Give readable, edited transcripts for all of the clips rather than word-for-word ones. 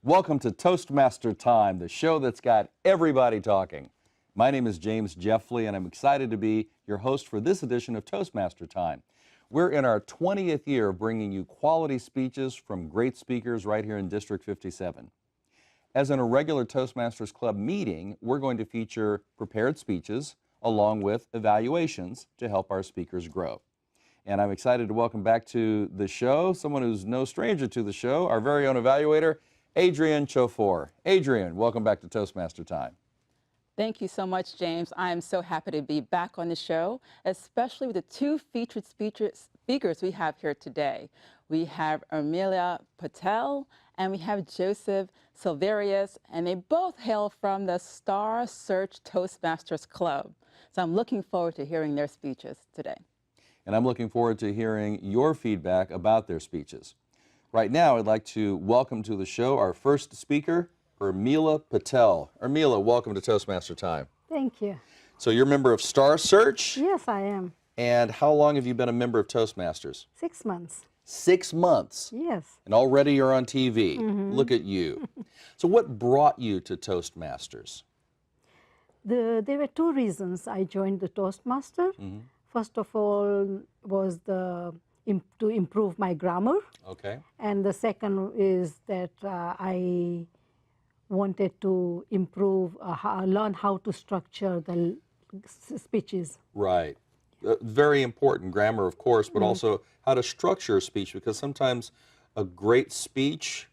Welcome to Toastmaster Time, the show that's got everybody talking. My name is James Jeffley, and I'm excited to be your host for this edition of Toastmaster Time. We're in our 20th year of bringing you quality speeches from great speakers right here in District 57. As in a regular Toastmasters Club meeting, we're going to feature prepared speeches along with evaluations to help our speakers grow. And I'm excited to welcome back to the show someone who's no stranger to the show, our very own evaluator, Adrian Chofor. Adrian, welcome back to Toastmaster Time. Thank you so much, James. I am so happy to be back on the show, especially with the two featured speakers we have here today. We have Urmila Patel and we have Joseph Silverius, and they both hail from the Star Search Toastmasters Club. So I'm looking forward to hearing their speeches today. And I'm looking forward to hearing your feedback about their speeches. Right now, I'd like to welcome to the show our first speaker, Urmila Patel. Urmila, welcome to Toastmaster Time. Thank you. So you're a member of Star Search? Yes, I am. And how long have you been a member of Toastmasters? 6 months. 6 months? Yes. And already you're on TV. Look at you. So what brought you to Toastmasters? There were two reasons I joined the Toastmaster. First of all was to improve my grammar. Okay. And the second is that I wanted to improve, learn how to structure the speeches. Right. Very important, grammar, of course, but also how to structure a speech, because sometimes a great speech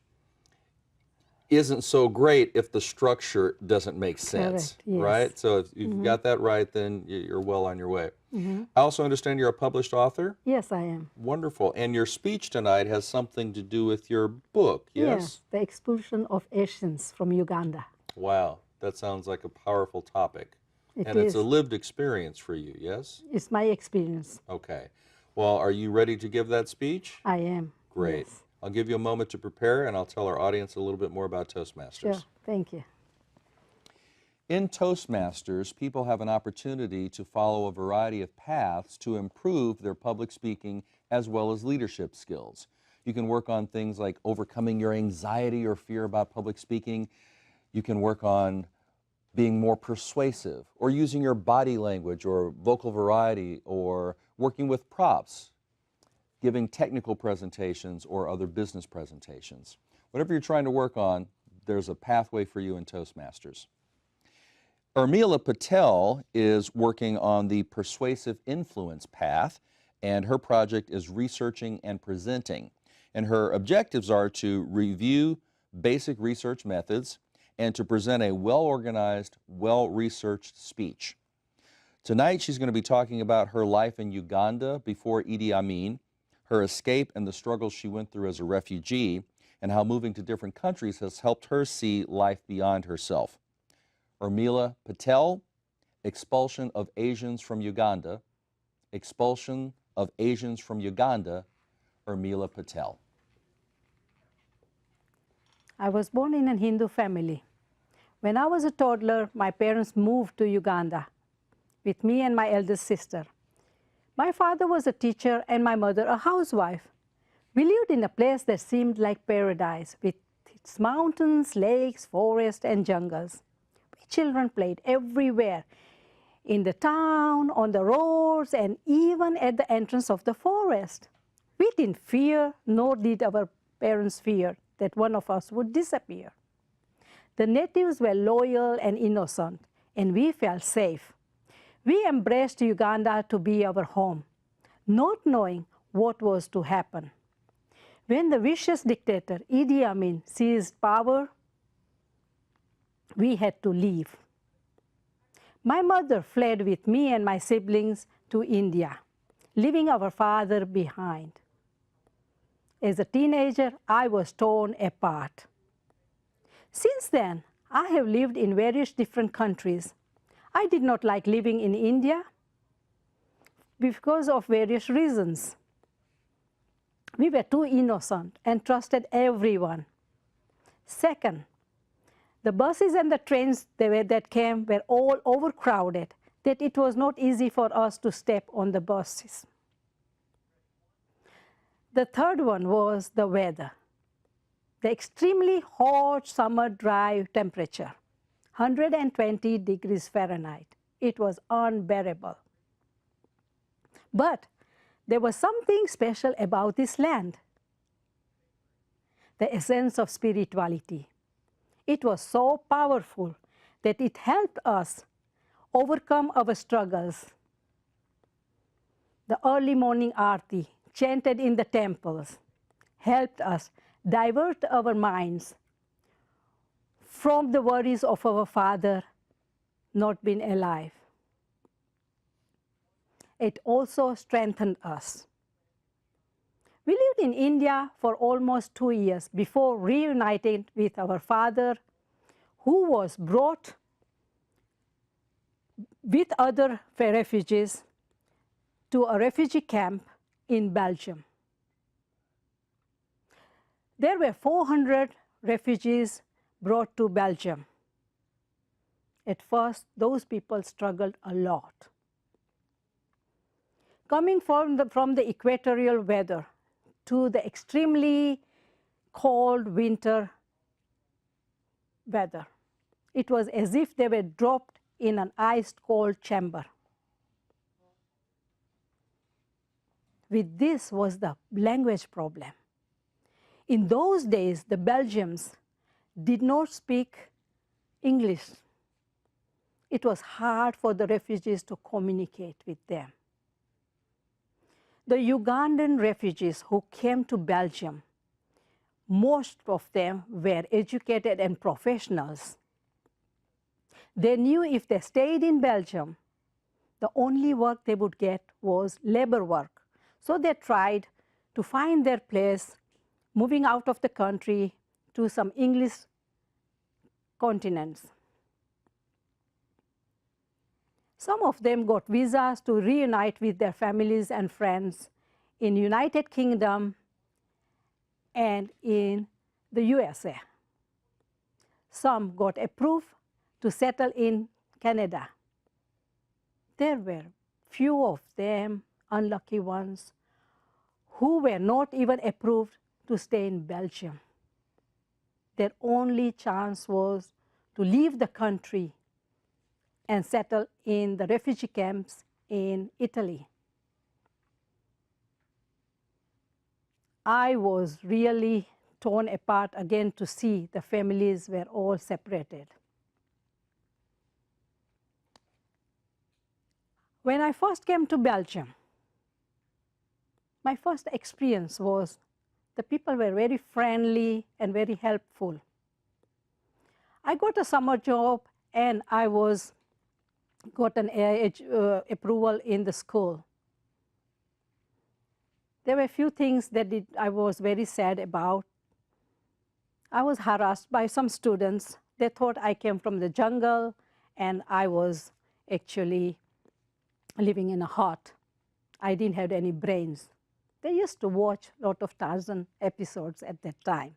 isn't so great if the structure doesn't make sense. Correct, yes. Right? So if you've got that right, then you're well on your way. I also understand you're a published author? Yes, I am. Wonderful. And your speech tonight has something to do with your book, yes? Yes, the expulsion of Asians from Uganda. Wow, that sounds like a powerful topic. It and is. It's a lived experience for you, yes? It's my experience. Okay. Well, are you ready to give that speech? I am. Great. Yes. I'll give you a moment to prepare, and I'll tell our audience a little bit more about Toastmasters. Sure, thank you. In Toastmasters, people have an opportunity to follow a variety of paths to improve their public speaking as well as leadership skills. You can work on things like overcoming your anxiety or fear about public speaking. You can work on being more persuasive, or using your body language or vocal variety, or working with props, giving technical presentations or other business presentations. Whatever you're trying to work on, there's a pathway for you in Toastmasters. Urmila Patel is working on the persuasive influence path, and her project is researching and presenting. And her objectives are to review basic research methods and to present a well-organized, well-researched speech. Tonight, she's going to be talking about her life in Uganda before Idi Amin, her escape and the struggles she went through as a refugee, and how moving to different countries has helped her see life beyond herself. Urmila Patel, Expulsion of Asians from Uganda. Expulsion of Asians from Uganda, Urmila Patel. I was born in a Hindu family. When I was a toddler, my parents moved to Uganda with me and my eldest sister. My father was a teacher and my mother a housewife. We lived in a place that seemed like paradise, with its mountains, lakes, forests, and jungles. We children played everywhere, in the town, on the roads, and even at the entrance of the forest. We didn't fear, nor did our parents fear, that one of us would disappear. The natives were loyal and innocent, and we felt safe. We embraced Uganda to be our home, not knowing what was to happen. When the vicious dictator Idi Amin seized power, we had to leave. My mother fled with me and my siblings to India, leaving our father behind. As a teenager, I was torn apart. Since then, I have lived in various different countries. I did not like living in India because of various reasons. We were too innocent and trusted everyone. Second, the buses and the trains that came were all overcrowded, that it was not easy for us to step on the buses. The third one was the weather. the extremely hot summer dry temperature, 120 degrees Fahrenheit. It was unbearable. But there was something special about this land, the essence of spirituality. It was so powerful that it helped us overcome our struggles. The early morning aarti, chanted in the temples, helped us divert our minds from the worries of our father not being alive. It also strengthened us. We lived in India for almost 2 years before reuniting with our father, who was brought with other refugees to a refugee camp in Belgium. There were 400 refugees brought to Belgium. At first, those people struggled a lot. Coming from the equatorial weather to the extremely cold winter weather, it was as if they were dropped in an ice-cold chamber. With this was the language problem. In those days, the Belgians did not speak English. It was hard for the refugees to communicate with them. The Ugandan refugees who came to Belgium, most of them were educated and professionals. They knew if they stayed in Belgium, the only work they would get was labor work. So they tried to find their place moving out of the country to some English continents. Some of them got visas to reunite with their families and friends in United Kingdom and in the USA. Some got approved to settle in Canada. There were few of them, unlucky ones, who were not even approved to stay in Belgium. Their only chance was to leave the country and settle in the refugee camps in Italy. I was really torn apart again to see the families were all separated. When I first came to Belgium, my first experience was the people were very friendly and very helpful. I got a summer job and I got an approval in the school. There were a few things that I was very sad about. I was harassed by some students. They thought I came from the jungle and I was actually living in a hut. I didn't have any brains. They used to watch a lot of Tarzan episodes at that time.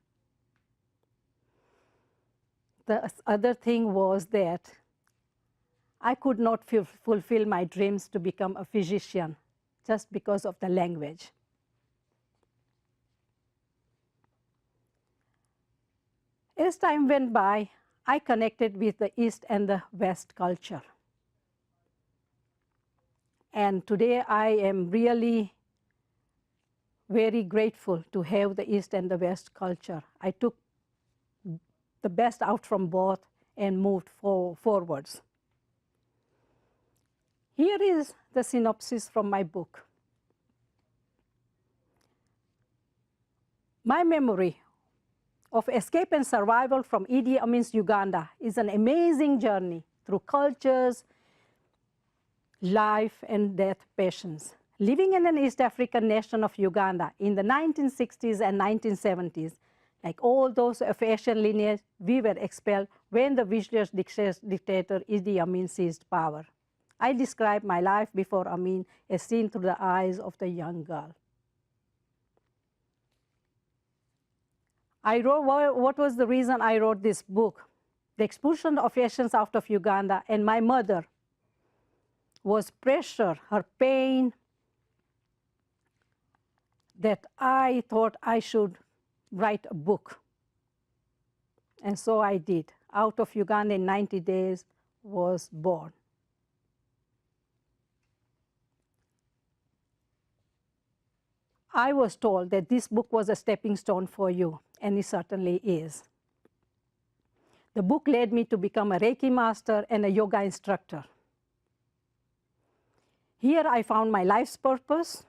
The other thing was that I could not fulfill my dreams to become a physician just because of the language. As time went by, I connected with the East and the West culture. And today I am really very grateful to have the East and the West culture. I took the best out from both and moved forwards. Here is the synopsis from my book. My memory of escape and survival from Idi Amin's Uganda is an amazing journey through cultures, life and death patience. Living in an East African nation of Uganda in the 1960s and 1970s, like all those of Asian lineage, we were expelled when the vicious dictator Idi Amin seized power. I describe my life before Amin as seen through the eyes of the young girl. What was the reason I wrote this book? The expulsion of Asians out of Uganda and my mother was pressure, her pain, that I thought I should write a book And so I did. Out of Uganda in 90 days was born. I was told that this book was a stepping stone for you, and it certainly is. The book led me to become a Reiki master and a yoga instructor. Here I found my life's purpose.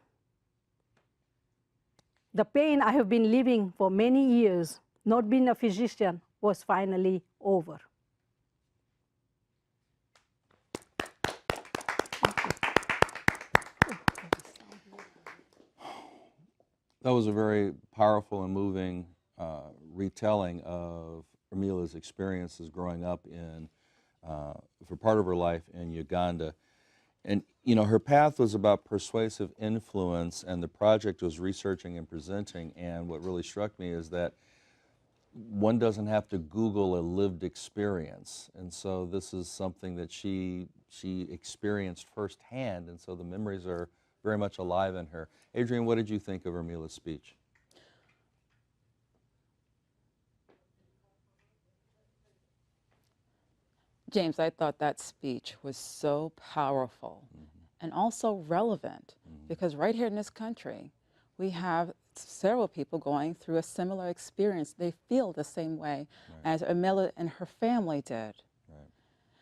The pain I have been living for many years, not being a physician, was finally over. That was a very powerful and moving retelling of Urmila's experiences growing up in, for part of her life in Uganda. And, you know, her path was about persuasive influence, and the project was researching and presenting. And what really struck me is that one doesn't have to Google a lived experience. And so this is something that she experienced firsthand, and so the memories are very much alive in her. Adrian, what did you think of Urmila's speech? James, I thought that speech was so powerful and also relevant because right here in this country, we have several people going through a similar experience. They feel the same way as Urmila and her family did.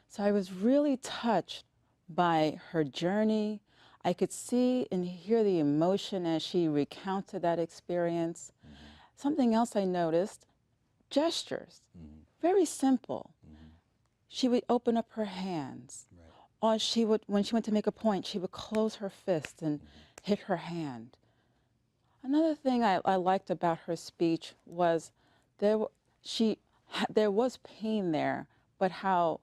So I was really touched by her journey. I could see and hear the emotion as she recounted that experience. Something else I noticed, gestures, very simple. She would open up her hands, or she would, when she went to make a point, she would close her fist and hit her hand. Another thing I liked about her speech was there was pain there, but how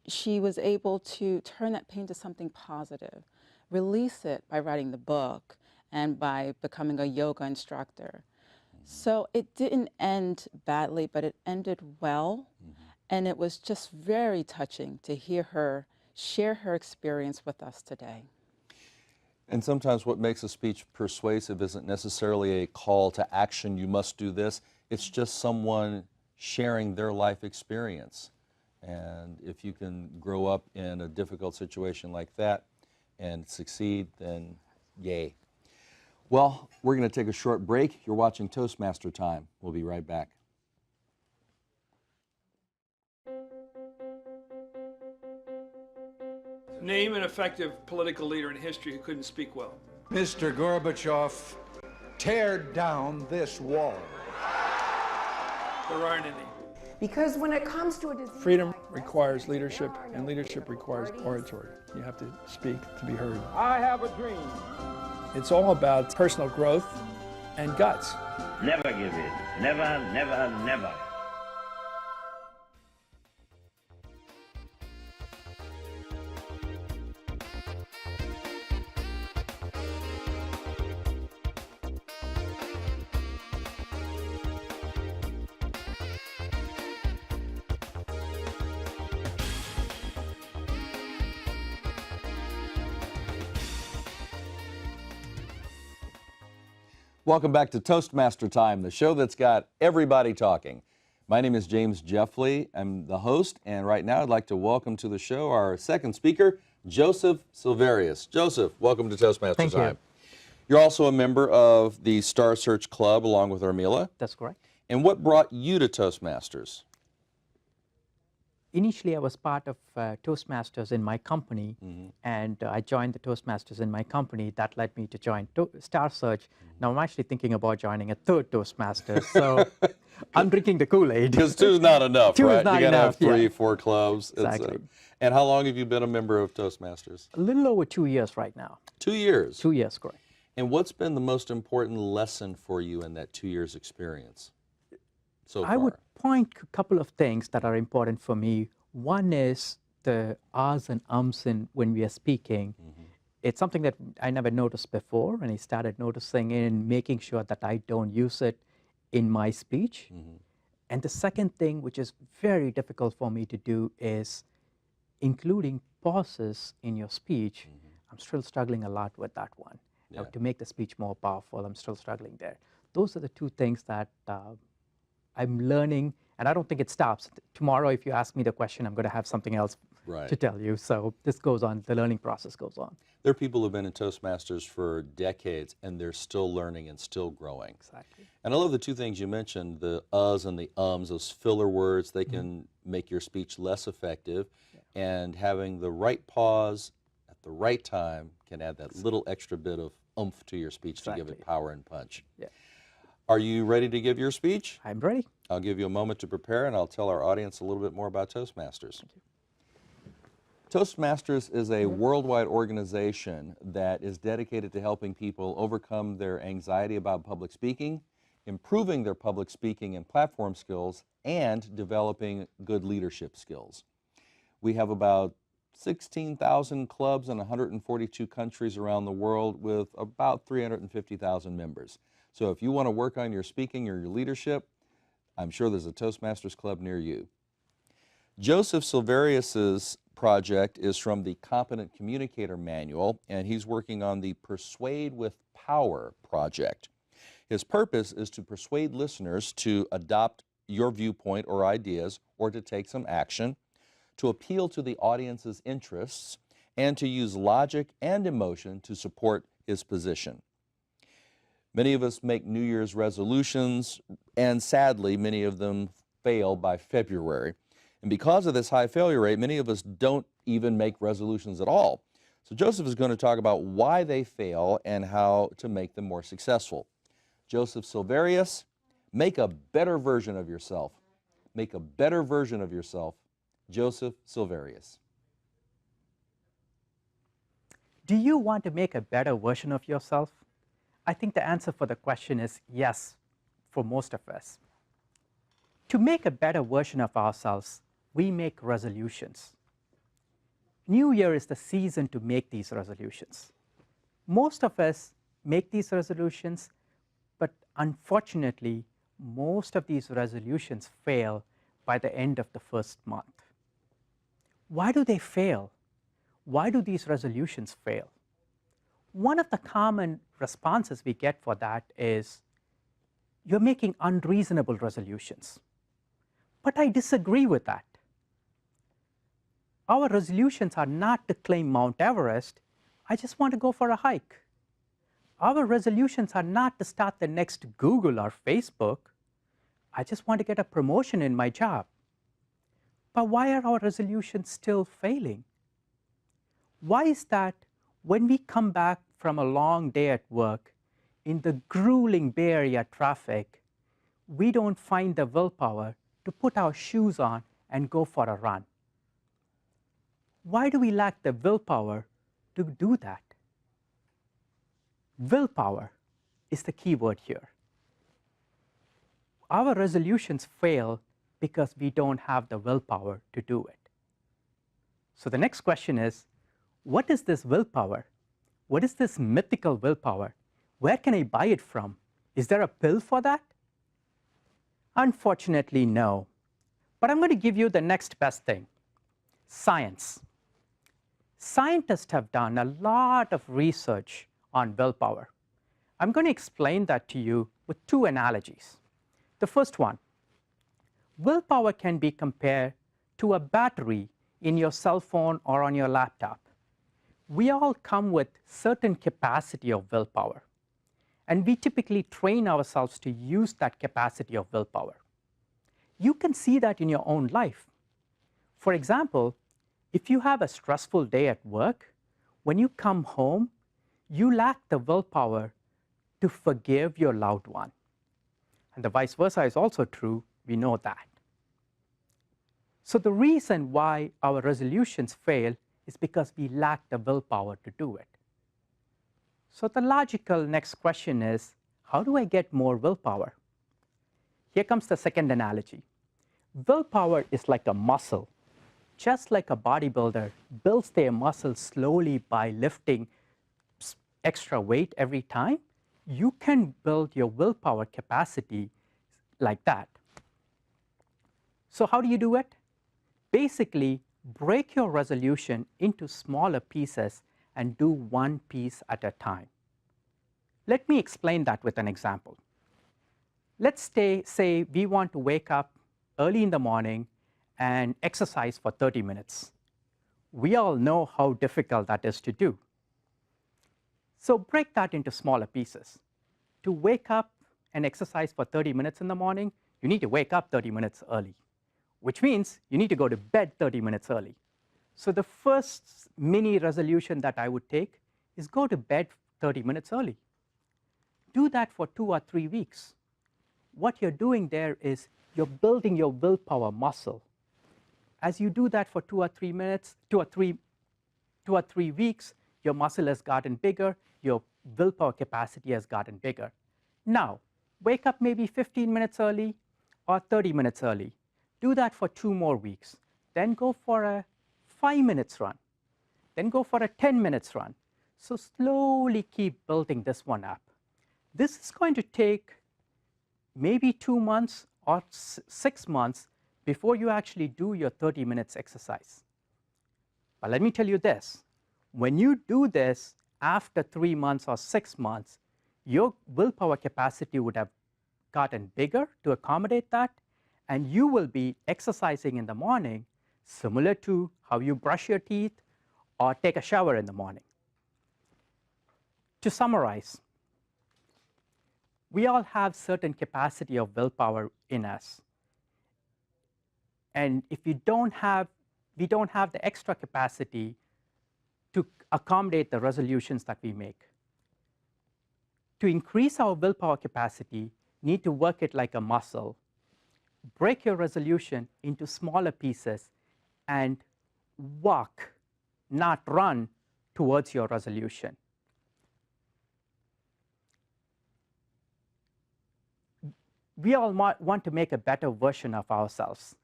she was able to turn that pain to something positive, release it by writing the book and by becoming a yoga instructor. So it didn't end badly, but it ended well. And it was just very touching to hear her share her experience with us today. And sometimes what makes a speech persuasive isn't necessarily a call to action, you must do this. It's just someone sharing their life experience. And if you can grow up in a difficult situation like that and succeed, then yay. Well, we're going to take a short break. You're watching Toastmaster Time. We'll be right back. Name an effective political leader in history who couldn't speak well. Mr. Gorbachev, tear down this wall. There aren't any. Because when it comes to a disease, Freedom requires leadership, and leadership requires oratory. You have to speak to be heard. I have a dream. It's all about personal growth and guts. Never give in. Never, never, never. Welcome back to Toastmaster Time, the show that's got everybody talking. My name is James Jeffley. I'm the host, and right now I'd like to welcome to the show our second speaker, Joseph Silverius. Joseph, welcome to Toastmaster Time. You're also a member of the Star Search Club along with Urmila. That's correct. And what brought you to Toastmasters? Initially, I was part of Toastmasters in my company, and I joined the Toastmasters in my company. That led me to join Star Search. Now, I'm actually thinking about joining a third Toastmasters, so I'm drinking the Kool-Aid. Because two's not enough, Two right? is not You got to have enough, three, yeah. 4 clubs. Exactly. And how long have you been a member of Toastmasters? A little over 2 years right now. 2 years. 2 years, correct. And what's been the most important lesson for you in that 2 years experience so far? I would point a couple of things that are important for me. One is the ahs and ums when we are speaking. It's something that I never noticed before, and I started noticing it and making sure that I don't use it in my speech. And the second thing, which is very difficult for me to do, is including pauses in your speech. I'm still struggling a lot with that one. Yeah. To make the speech more powerful, I'm still struggling there. Those are the two things that I'm learning And I don't think it stops. Tomorrow, if you ask me the question, I'm going to have something else to tell you. So this goes on, the learning process goes on. There are people who have been in Toastmasters for decades, and they're still learning and still growing. Exactly. And I love the two things you mentioned, the uhs and the ums, those filler words. They can make your speech less effective, and having the right pause at the right time can add that little extra bit of oomph to your speech to give it power and punch. Yeah. Are you ready to give your speech? I'm ready. I'll give you a moment to prepare, and I'll tell our audience a little bit more about Toastmasters. Thank you. Toastmasters is a worldwide organization that is dedicated to helping people overcome their anxiety about public speaking, improving their public speaking and platform skills, and developing good leadership skills. We have about 16,000 clubs in 142 countries around the world with about 350,000 members. So if you want to work on your speaking or your leadership, I'm sure there's a Toastmasters club near you. Joseph Silverius's project is from the Competent Communicator Manual, and he's working on the Persuade with Power project. His purpose is to persuade listeners to adopt your viewpoint or ideas, or to take some action, to appeal to the audience's interests, and to use logic and emotion to support his position. Many of us make New Year's resolutions, and sadly, many of them fail by February. And because of this high failure rate, many of us don't even make resolutions at all. So Joseph is going to talk about why they fail and how to make them more successful. Joseph Silverius, make a better version of yourself. Make a better version of yourself. Joseph Silverius. Do you want to make a better version of yourself? I think the answer for the question is yes, for most of us. To make a better version of ourselves, we make resolutions. New Year is the season to make these resolutions. Most of us make these resolutions, but unfortunately, most of these resolutions fail by the end of the first month. Why do they fail? Why do these resolutions fail? One of the common responses we get for that is, you're making unreasonable resolutions. But I disagree with that. Our resolutions are not to climb Mount Everest. I just want to go for a hike. Our resolutions are not to start the next Google or Facebook. I just want to get a promotion in my job. But why are our resolutions still failing? Why is that when we come back from a long day at work in the grueling Bay Area traffic, we don't find the willpower to put our shoes on and go for a run? Why do we lack the willpower to do that? Willpower is the key word here. Our resolutions fail because we don't have the willpower to do it. So the next question is, what is this willpower? What is this mythical willpower? Where can I buy it from? Is there a pill for that? Unfortunately, no. But I'm going to give you the next best thing, science. Scientists have done a lot of research on willpower. I'm going to explain that to you with two analogies. The first one, willpower can be compared to a battery in your cell phone or on your laptop. We all come with certain capacity of willpower, and we typically train ourselves to use that capacity of willpower. You can see that in your own life. For example, if you have a stressful day at work, when you come home, you lack the willpower to forgive your loved one. And the vice versa is also true, we know that. So the reason why our resolutions fail is because we lack the willpower to do it. So the logical next question is, how do I get more willpower? Here comes the second analogy. Willpower is like a muscle. Just like a bodybuilder builds their muscle slowly by lifting extra weight every time, you can build your willpower capacity like that. So how do you do it? Basically, break your resolution into smaller pieces and do one piece at a time. Let me explain that with an example. Let's say we want to wake up early in the morning and exercise for 30 minutes. We all know how difficult that is to do. So break that into smaller pieces. To wake up and exercise for 30 minutes in the morning, you need to wake up 30 minutes early, which means you need to go to bed 30 minutes early. So the first mini resolution that I would take is go to bed 30 minutes early. Do that for 2 or 3 weeks. What you're doing there is you're building your willpower muscle. As you do that for 2 or 3 weeks, your muscle has gotten bigger, your willpower capacity has gotten bigger. Now, wake up maybe 15 minutes early or 30 minutes early. Do that for 2 more weeks. Then go for a 5 minutes run. Then go for a 10 minutes run. So slowly keep building this one up. This is going to take maybe 2 months or 6 months before you actually do your 30 minutes exercise. But let me tell you this, when you do this after 3 months or 6 months, your willpower capacity would have gotten bigger to accommodate that, and you will be exercising in the morning similar to how you brush your teeth or take a shower in the morning. To summarize, we all have certain capacity of willpower in us. And if we don't have the extra capacity to accommodate the resolutions that we make. To increase our willpower capacity, need to work it like a muscle. Break your resolution into smaller pieces and walk, not run, towards your resolution. We all want to make a better version of ourselves.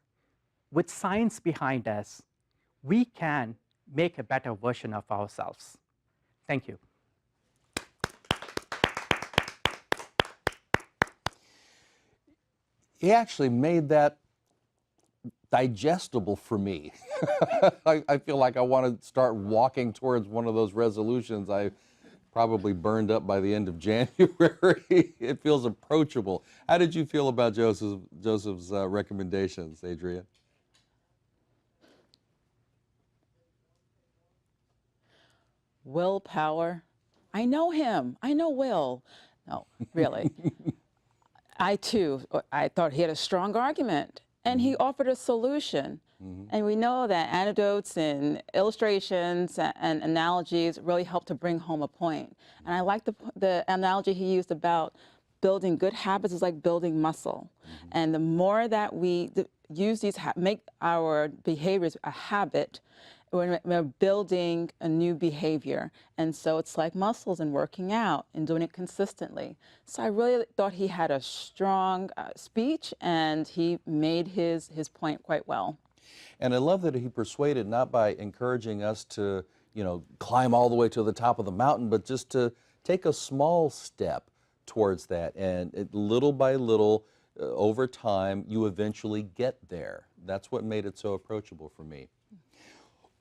With science behind us, we can make a better version of ourselves. Thank you. He actually made that digestible for me. I feel like I want to start walking towards one of those resolutions I probably burned up by the end of January. It feels approachable. How did you feel about Joseph's recommendations, Adrian? Willpower. I know him. I know Will. No, really. I thought he had a strong argument, and he offered a solution. And we know that anecdotes and illustrations and analogies really help to bring home a point. And I like the analogy he used about building good habits is like building muscle. And the more that we use these, make our behaviors a habit, we're building a new behavior. And so it's like muscles and working out and doing it consistently. So I really thought he had a strong speech, and he made his point quite well. And I love that he persuaded not by encouraging us to, climb all the way to the top of the mountain, but just to take a small step towards that. And little by little, over time, you eventually get there. That's what made it so approachable for me.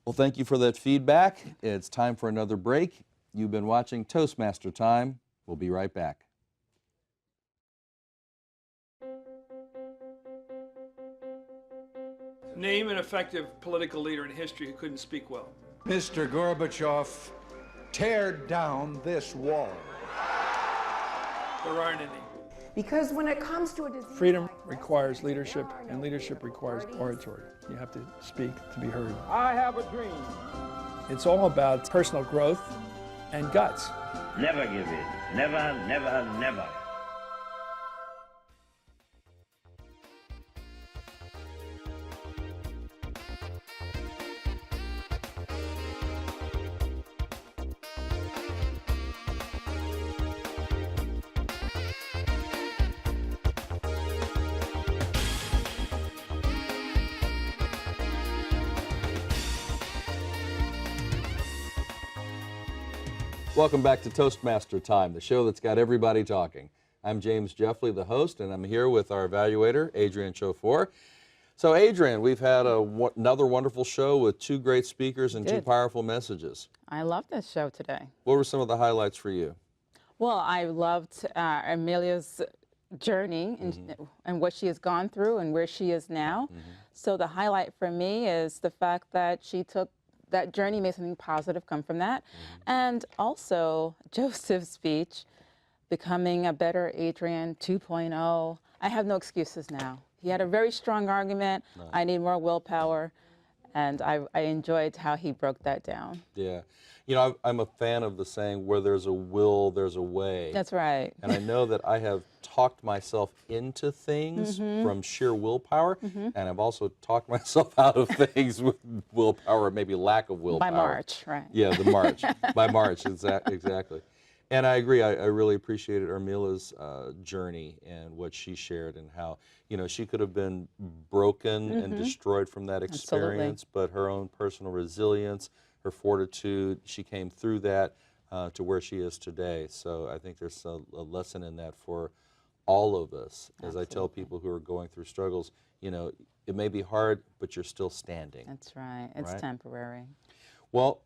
Well, thank you for that feedback. It's time for another break. You've been watching Toastmaster Time. We'll be right back. Name an effective political leader in history who couldn't speak well. Mr. Gorbachev, tear down this wall. There aren't any. Because when it comes to a disease, Freedom requires leadership, and leadership requires oratory. You have to speak to be heard. I have a dream. It's all about personal growth and guts. Never give in. Never, never, never. Welcome back to Toastmaster Time, the show that's got everybody talking. I'm James Jeffley, the host, and I'm here with our evaluator, Adrian Chofor. So, Adrian, we've had another wonderful show with 2 great speakers and 2 powerful messages. I love this show today. What were some of the highlights for you? Well, I loved Urmila's journey and what she has gone through and where she is now. So the highlight for me is the fact that she took that journey, made something positive come from that. And also Joseph's speech, becoming a better Adrian 2.0. I have no excuses now. He had a very strong argument. I need more willpower. And I enjoyed how he broke that down. Yeah. You know, I'm a fan of the saying, where there's a will, there's a way. That's right. And I know that I have talked myself into things from sheer willpower, and I've also talked myself out of things with willpower, maybe lack of willpower. By March, right. Yeah, the March. By March, exactly. And I agree. I really appreciated Urmila's journey and what she shared, and how, you know, she could have been broken and destroyed from that experience, but her own personal resilience, her fortitude, she came through that to where she is today. So I think there's a lesson in that for all of us. As I tell people who are going through struggles, you know, it may be hard, but you're still standing. That's right. It's temporary. Well,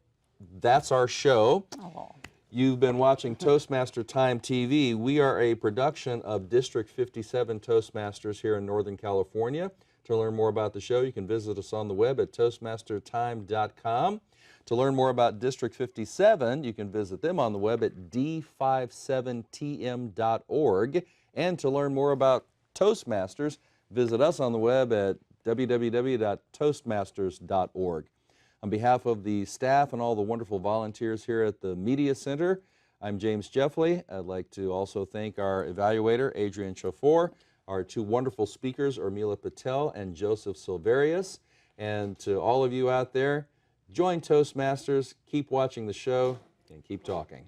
that's our show. Oh. You've been watching Toastmaster Time TV. We are a production of District 57 Toastmasters here in Northern California. To learn more about the show, you can visit us on the web at toastmastertime.com. To learn more about District 57, you can visit them on the web at d57tm.org. And to learn more about Toastmasters, visit us on the web at www.toastmasters.org. On behalf of the staff and all the wonderful volunteers here at the Media Center, I'm James Jeffley. I'd like to also thank our evaluator, Adrian Chofor, our two wonderful speakers, Urmila Patel and Joseph Silverius. And to all of you out there, join Toastmasters, keep watching the show, and keep talking.